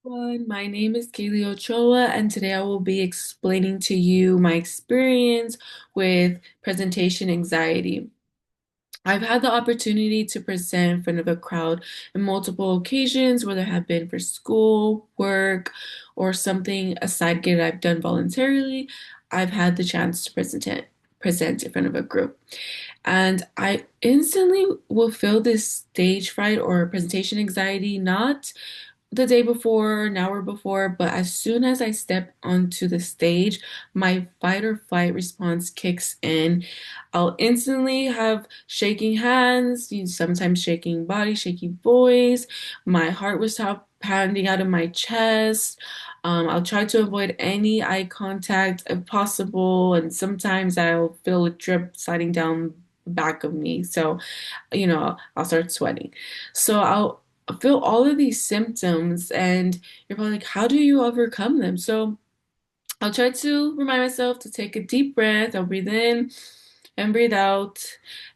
Everyone, my name is Kaylee Ochoa, and today I will be explaining to you my experience with presentation anxiety. I've had the opportunity to present in front of a crowd in multiple occasions, whether it have been for school, work, or something, a side gig I've done voluntarily. I've had the chance to present in front of a group. And I instantly will feel this stage fright or presentation anxiety, not the day before, an hour before, but as soon as I step onto the stage, my fight or flight response kicks in. I'll instantly have shaking hands, sometimes shaking body, shaky voice. My heart will stop pounding out of my chest. I'll try to avoid any eye contact if possible, and sometimes I'll feel a drip sliding down the back of me. So, I'll start sweating. So I'll feel all of these symptoms, and you're probably like, how do you overcome them? So I'll try to remind myself to take a deep breath. I'll breathe in and breathe out,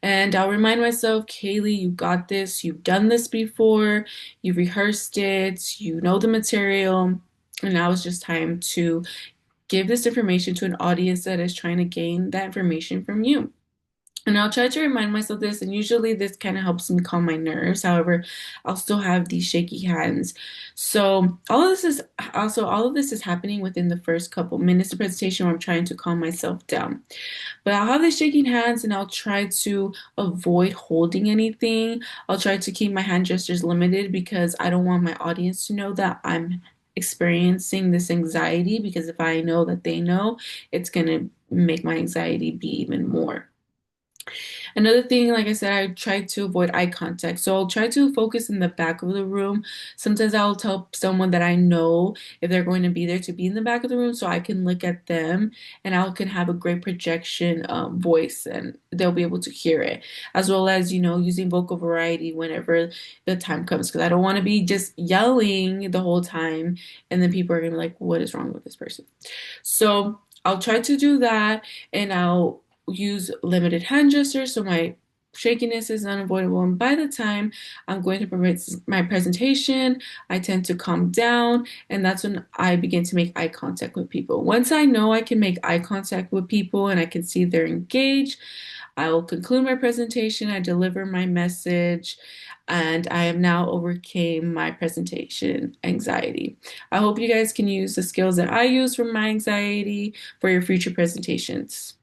and I'll remind myself, Kaylee, you got this. You've done this before. You've rehearsed it. You know the material. And now it's just time to give this information to an audience that is trying to gain that information from you. And I'll try to remind myself this, and usually this kind of helps me calm my nerves. However, I'll still have these shaky hands. So all of this is happening within the first couple minutes of presentation where I'm trying to calm myself down. But I'll have the shaking hands and I'll try to avoid holding anything. I'll try to keep my hand gestures limited because I don't want my audience to know that I'm experiencing this anxiety, because if I know that they know, it's gonna make my anxiety be even more. Another thing, like I said, I try to avoid eye contact. So I'll try to focus in the back of the room. Sometimes I'll tell someone that I know if they're going to be there to be in the back of the room so I can look at them and I can have a great projection voice and they'll be able to hear it. As well as, using vocal variety whenever the time comes. Because I don't want to be just yelling the whole time and then people are going to be like, what is wrong with this person? So I'll try to do that, and I'll use limited hand gestures so my shakiness is unavoidable. And by the time I'm going to permit my presentation, I tend to calm down, and that's when I begin to make eye contact with people. Once I know I can make eye contact with people and I can see they're engaged, I will conclude my presentation, I deliver my message, and I have now overcame my presentation anxiety. I hope you guys can use the skills that I use for my anxiety for your future presentations.